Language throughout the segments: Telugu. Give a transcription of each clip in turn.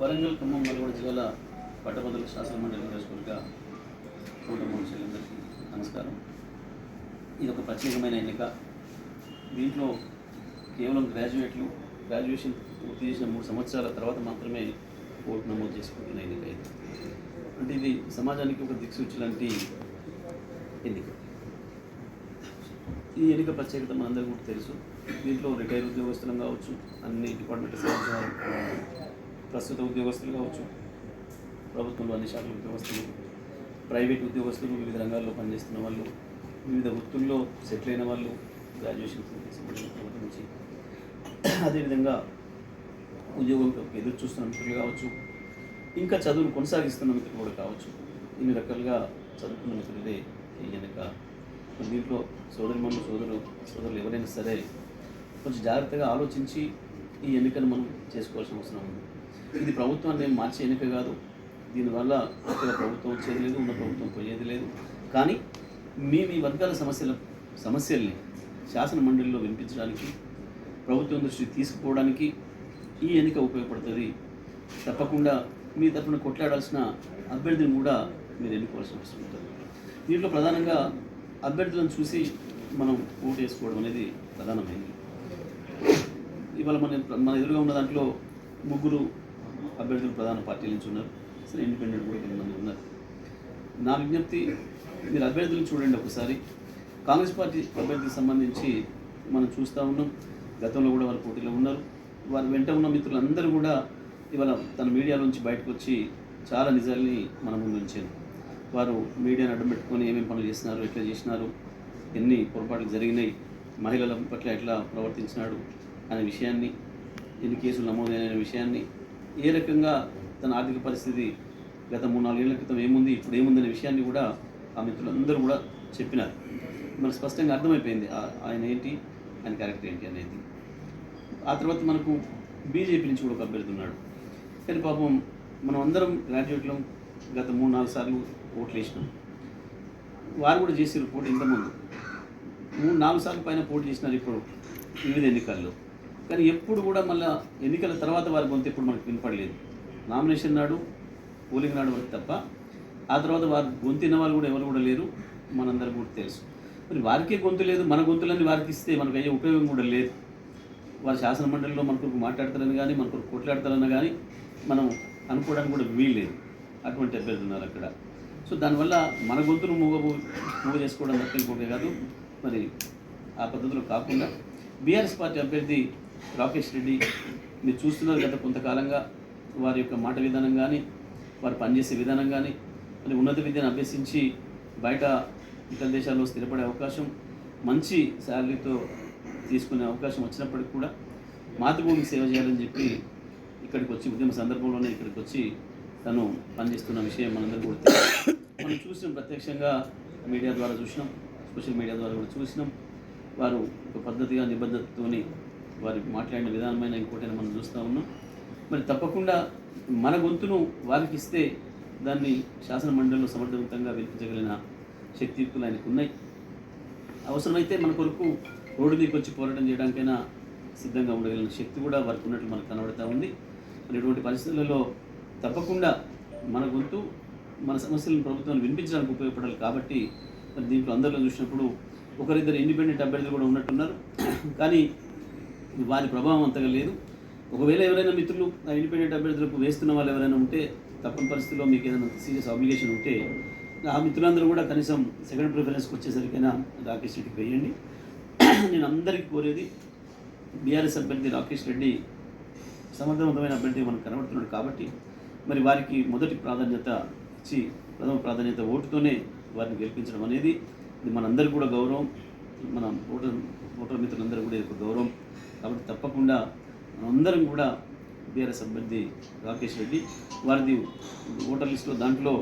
వరంగల్ ఖమ్మం నల్గొండ జిల్లాల పట్టభద్రుల శాసనమండలి నియోజకవర్గ కుటుంబానికి నమస్కారం. ఇది ఒక ప్రత్యేకమైన ఎన్నిక. దీంట్లో కేవలం గ్రాడ్యుయేషన్ పూర్తి చేసిన 3 సంవత్సరాల తర్వాత మాత్రమే ఓటు నమోదు చేసుకుంటున్న ఎన్నిక ఇది. అంటే ఇది సమాజానికి ఒక దిక్సూచి లాంటి ఎన్నిక. ఈ ఎన్నిక ప్రత్యేకత మనందరికీ కూడా తెలుసు. దీంట్లో రిటైర్ ఉద్యోగస్తులం కావచ్చు, అన్ని డిపార్ట్మెంట్ ప్రస్తుత ఉద్యోగస్తులు కావచ్చు, ప్రభుత్వంలో అన్ని శాఖల ఉద్యోగస్తులు, ప్రైవేట్ ఉద్యోగస్తులు, వివిధ రంగాల్లో పనిచేస్తున్న వాళ్ళు, వివిధ వృత్తుల్లో సెటిల్ అయిన వాళ్ళు, గ్రాడ్యుయేషన్ ప్రభుత్వం నుంచి, అదేవిధంగా ఉద్యోగం ఎదురు చూస్తున్న మిత్రులు కావచ్చు, ఇంకా చదువును కొనసాగిస్తున్న మిత్రులు కూడా కావచ్చు. ఇన్ని రకాలుగా చదువుకున్న మిత్రులే ఈ ఎన్నిక. దీంట్లో సోదరులు ఎవరైనా సరే కొంచెం జాగ్రత్తగా ఆలోచించి ఈ ఎన్నికను మనం చేసుకోవాల్సిన అవసరం ఉంది. ఇది ప్రభుత్వాన్ని మార్చే ఎన్నిక కాదు. దీనివల్ల ఇక్కడ ప్రభుత్వం వచ్చేది లేదు, ఉన్న ప్రభుత్వం పోయేది లేదు. కానీ మీ వర్గాల సమస్యల్ని శాసన మండలిలో వినిపించడానికి, ప్రభుత్వం దృష్టికి తీసుకుపోవడానికి ఈ ఎన్నిక ఉపయోగపడుతుంది. తప్పకుండా మీ తరఫున కొట్లాడాల్సిన అభ్యర్థిని కూడా మీరు ఎన్నుకోవాల్సిన అవసరం ఉంటుంది. దీంట్లో ప్రధానంగా అభ్యర్థులను చూసి మనం ఓటు వేసుకోవడం అనేది ప్రధానమైనది. ఇవాళ మన ఎదురుగా ఉన్న దాంట్లో 3 అభ్యర్థులు ప్రధాన పార్టీల నుంచి ఉన్నారు. అసలు ఇండిపెండెంట్ కూడా కొంతమంది ఉన్నారు. నా విజ్ఞప్తి, మీరు అభ్యర్థులను చూడండి ఒకసారి. కాంగ్రెస్ పార్టీ అభ్యర్థికి సంబంధించి మనం చూస్తూ ఉన్నాం. గతంలో కూడా వారు పోటీలో ఉన్నారు. వారి వెంట ఉన్న మిత్రులందరూ కూడా ఇవాళ తన మీడియా నుంచి బయటకు వచ్చి చాలా నిజాల్ని మన ముందు ఉంచారు. వారు మీడియాను అడ్డం పెట్టుకొని ఏమేమి పనులు చేస్తున్నారు, ఎట్లా చేసినారు, ఎన్ని పొరపాట్లు జరిగినాయి, మహిళల పట్ల ఎట్లా ప్రవర్తించినాడు అనే విషయాన్ని, ఎన్ని కేసులు నమోదైన విషయాన్ని, ఏ రకంగా తన ఆర్థిక పరిస్థితి గత 3-4 ఏళ్ల క్రితం ఏముంది, ఇప్పుడు ఏముందనే విషయాన్ని కూడా ఆ మిత్రులందరూ కూడా చెప్పినారు. మనకు స్పష్టంగా అర్థమైపోయింది ఆయన ఏంటి, ఆయన క్యారెక్టర్ ఏంటి అనేది. ఆ తర్వాత మనకు బీజేపీ నుంచి కూడా ఒక అభ్యర్థి ఉన్నాడు. కానీ పాపం మనం అందరం గ్రాడ్యుయేట్లం, గత 3-4 సార్లు ఓట్లు వేసినాం. వారు కూడా చేసారు పోటీ ఇంతకుముందు 3-4 సార్లు పైన పోటీ చేసినారు ఇప్పుడు వివిధ ఎన్నికల్లో. కానీ ఎప్పుడు కూడా మళ్ళీ ఎన్నికల తర్వాత వారి గొంతు ఎప్పుడు మనకు వినపడలేదు. నామినేషన్ నాడు, పోలింగ్ నాడు వరకు తప్ప ఆ తర్వాత వారి గొంతున్న వాళ్ళు కూడా ఎవరు కూడా లేరు. మనందరికీ కూడా తెలుసు. మరి వారికే గొంతు లేదు, మన గొంతులన్నీ వారికి ఇస్తే మనకు అయ్యే ఉపయోగం కూడా లేదు. వారి శాసన మండలిలో మన కొరకు మాట్లాడతారని కానీ, మన కొరకు కొట్లాడతారని కానీ మనం అనుకోవడానికి కూడా వీల్లేదు. అటువంటి అభ్యర్థి ఉన్నారు అక్కడ. సో దానివల్ల మన గొంతును మూగ చేసుకోవడం తప్ప కాదు. మరి ఆ పద్ధతిలో కాకుండా బీఆర్ఎస్ పార్టీ అభ్యర్థి రాకేష్ రెడ్డి, మీరు చూస్తున్నారు గత కొంతకాలంగా వారి యొక్క మాట విధానం కానీ, వారు పనిచేసే విధానం కానీ, మరి ఉన్నత విద్యను అభ్యసించి బయట ఇతర దేశాల్లో స్థిరపడే అవకాశం, మంచి శాలరీతో తీసుకునే అవకాశం వచ్చినప్పటికి కూడా మాతృభూమికి సేవ చేయాలని చెప్పి ఇక్కడికి వచ్చి, ఉద్యమ సందర్భంలోనే ఇక్కడికి వచ్చి తను పనిచేస్తున్న విషయం మనందరూ కూడా మనం చూసినాం. ప్రత్యక్షంగా మీడియా ద్వారా చూసినాం, సోషల్ మీడియా ద్వారా కూడా చూసినాం. వారు ఒక పద్ధతిగా, నిబద్ధతతోని వారు మాట్లాడిన విధానమైన ఇంకోటైనా మనం చూస్తూ ఉన్నాం. మరి తప్పకుండా మన గొంతును వారికి ఇస్తే దాన్ని శాసన మండలిలో సమర్థవంతంగా వినిపించగలిగిన శక్తియుక్తులు ఆయనకు ఉన్నాయి. అవసరమైతే మన కొరకు రోడ్డు మీదకి వచ్చి పోరాటం చేయడానికైనా సిద్ధంగా ఉండగలిగిన శక్తి కూడా వారికి ఉన్నట్లు మనకు కనబడుతూ ఉంది. మరి ఇటువంటి పరిస్థితులలో తప్పకుండా మన గొంతు, మన సమస్యలను ప్రభుత్వాన్ని వినిపించడానికి ఉపయోగపడాలి. కాబట్టి మరి దీంట్లో అందరిలో చూసినప్పుడు ఒకరిద్దరు ఇండిపెండెంట్ అభ్యర్థులు కూడా ఉన్నట్టున్నారు. కానీ వారి ప్రభావం అంతగా లేదు. ఒకవేళ ఎవరైనా మిత్రులు ఆ ఇండిపెండెంట్ అభ్యర్థులకు వేస్తున్న వాళ్ళు ఎవరైనా ఉంటే, తప్పని పరిస్థితిలో మీకు ఏదైనా సీరియస్ ఆబ్లిగేషన్ ఉంటే ఆ మిత్రులందరూ కూడా కనీసం సెకండ్ ప్రిఫరెన్స్కి వచ్చేసరికైనా రాకేష్ రెడ్డికి వేయండి. నేను అందరికీ కోరేది, బీఆర్ఎస్ అభ్యర్థి రాకేష్ రెడ్డి సమర్థవంతమైన అభ్యర్థి మనకు కనబడుతున్నాడు. కాబట్టి మరి వారికి మొదటి ప్రాధాన్యత ఇచ్చి, ప్రథమ ప్రాధాన్యత ఓటుతోనే వారిని గెలిపించడం అనేది ఇది మనందరికీ కూడా గౌరవం. మన ఓటర్ మిత్రులందరూ కూడా ఇది ఒక గౌరవం. కాబట్టి తప్పకుండా మనందరం కూడా బీఆర్ఎస్ అభ్యర్థి రాకేష్ రెడ్డి, వారిది ఓటర్ లిస్టులో దాంట్లో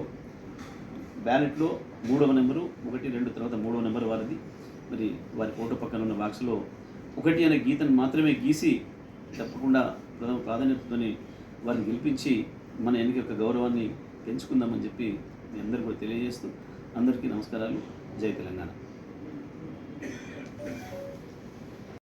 బ్యాలెట్లో 3వ నెంబరు 1, 2 తర్వాత 3వ నెంబర్ వారిది. మరి వారి ఫోటో పక్కన ఉన్న బాక్స్లో 1 అనే గీతను మాత్రమే గీసి తప్పకుండా ప్రథమ ప్రాధాన్యతతోని వారిని గెలిపించి మన ఎన్నిక యొక్క గౌరవాన్ని పెంచుకుందామని చెప్పి మీ అందరూ కూడా తెలియజేస్తూ అందరికీ నమస్కారాలు. జై తెలంగాణ.